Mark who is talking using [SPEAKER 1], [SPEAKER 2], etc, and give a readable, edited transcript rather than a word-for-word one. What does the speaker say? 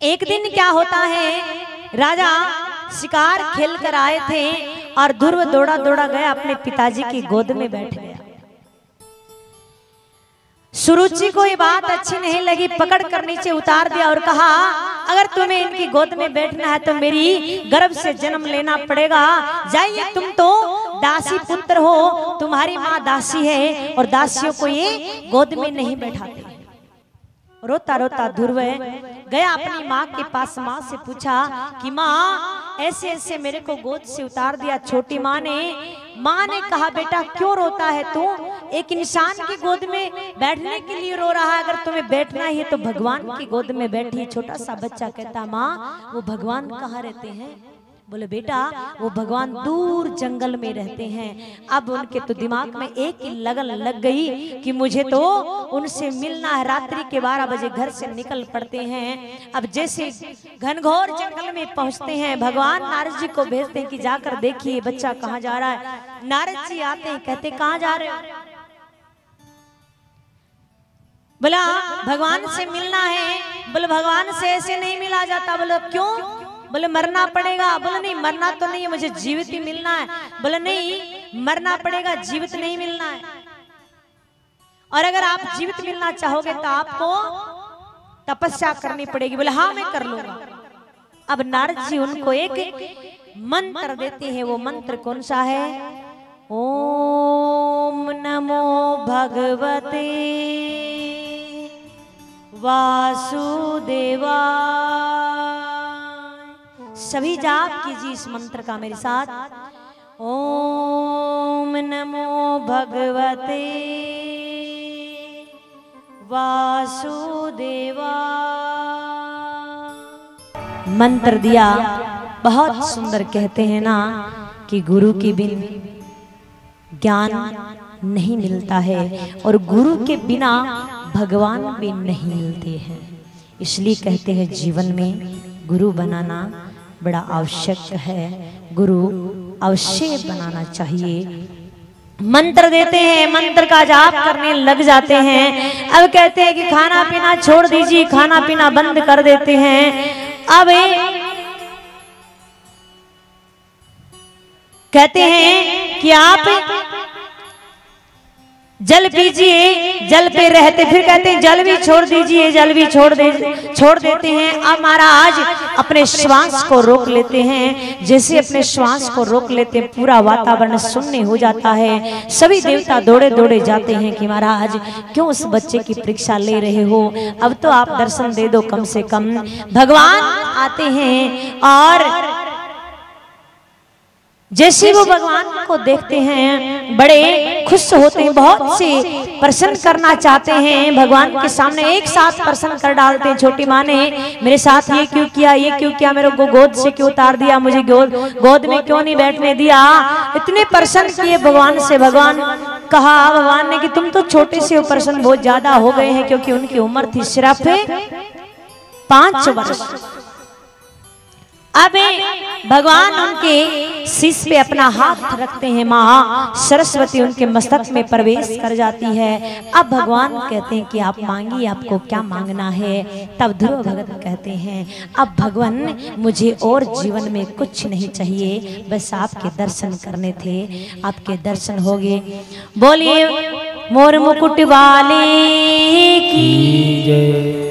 [SPEAKER 1] एक दिन क्या होता है, राजा शिकार खेल कर आए थे और ध्रुव दौड़ा दौड़ा गया, अपने पिताजी की गोद में बैठ गया। सुरुचि को ये बात अच्छी नहीं लगी, पकड़ कर नीचे उतार दिया और कहा अगर तुम्हें इनकी गोद में बैठना है तो मेरी गर्भ से जन्म लेना पड़ेगा। जाइए, तुम तो दासी पुत्र हो, तुम्हारी माँ दासी है और दासियों को ये गोद में नहीं बैठाते। रोता रोता ध्रुव गया अपनी माँ के पास। माँ से पूछा कि माँ ऐसे ऐसे मेरे को गोद से उतार दिया छोटी माँ ने। माँ ने कहा बेटा क्यों रोता है तू, एक इंसान की गोद में बैठने के लिए रो रहा है, अगर तुम्हें बैठना ही है तो भगवान की गोद में बैठी। छोटा सा बच्चा कहता माँ वो भगवान कहाँ रहते हैं? बोले बेटा वो भगवान दूर जंगल में रहते हैं। अब उनके तो दिमाग में एक ही लगन लग गई कि मुझे तो उनसे मिलना है। रात्रि के 12 बजे घर से निकल पड़ते हैं। अब जैसे घनघोर जंगल में पहुंचते हैं, भगवान नारद जी को भेजते हैं कि जाकर देखिए बच्चा कहाँ जा रहा है। नारद जी आते हैं, कहते कहाँ जा रहे हो? बोला भगवान से मिलना है। बोले भगवान से ऐसे नहीं मिला जाता। बोले क्यों? बोले मरना पड़ेगा। बोले नहीं मरना तो नहीं है, मुझे जीवित ही मिलना है। बोले नहीं मरना पड़ेगा, जीवित नहीं मिलना है। और अगर आप जीवित मिलना चाहोगे तो आपको तपस्या करनी पड़ेगी। बोले हाँ मैं कर लूंगा। अब नारद जी उनको एक मंत्र देते हैं। वो मंत्र कौन सा है? ओम नमो भगवते वासुदेवाय। सभी जाप कीजिए इस मंत्र का मेरे साथ। ओम नमो भगवते वासुदेवाय। मंत्र दिया, बहुत सुंदर। कहते हैं ना कि गुरु के बिन ज्ञान नहीं मिलता है और गुरु के बिना भगवान भी नहीं मिलते हैं। इसलिए कहते हैं जीवन में गुरु बनाना बड़ा आवश्यक है। गुरु अवश्य बनाना चाहिए। मंत्र देते हैं, मंत्र का जाप करने लग जाते हैं। अब कहते हैं कि खाना पीना छोड़ दीजिए, खाना पीना बंद कर देते हैं। अब कहते हैं कि आप जल पीजिए, जल पे रहते। फिर कहते हैं जल भी छोड़ दीजिए, जल भी छोड़ देते हैं। अब महाराज अपने श्वास को रोक लेते हैं। जैसे अपने श्वास को रोक लेते हैं पूरा वातावरण शून्य हो जाता है। सभी देवता दौड़े दौड़े जाते हैं कि महाराज क्यों उस बच्चे की परीक्षा ले रहे हो, अब तो आप दर्शन दे दो कम से कम। भगवान आते हैं और जैसे वो भगवान को देखते हैं बड़े खुश होते हैं, बहुत से प्रसन्न करना चाहते हैं। भगवान के सामने एक साथ प्रसन्न कर डालते हैं। छोटी माँ ने मेरे साथ ये क्यों किया, ये क्यों किया, मेरे को गोद से क्यों उतार दिया, मुझे गोद में क्यों नहीं बैठने दिया। इतने प्रसन्न किए भगवान से। भगवान भगवान ने कि तुम तो छोटे से प्रसन्न बहुत ज्यादा हो गए हैं, क्योंकि उनकी उम्र थी सिर्फ 5 वर्ष। अब भगवान उनके शीश पे अपना हाथ रखते हैं। माँ सरस्वती उनके मस्तक में प्रवेश कर जाती है। अब भगवान कहते हैं कि आप मांगिए, आपको क्या मांगना है। तब ध्रुव भगत कहते हैं अब भगवान मुझे और जीवन में कुछ नहीं चाहिए, बस आपके दर्शन करने थे। आपके दर्शन हो गए। बोलिए मोर मुकुट वाले की जय।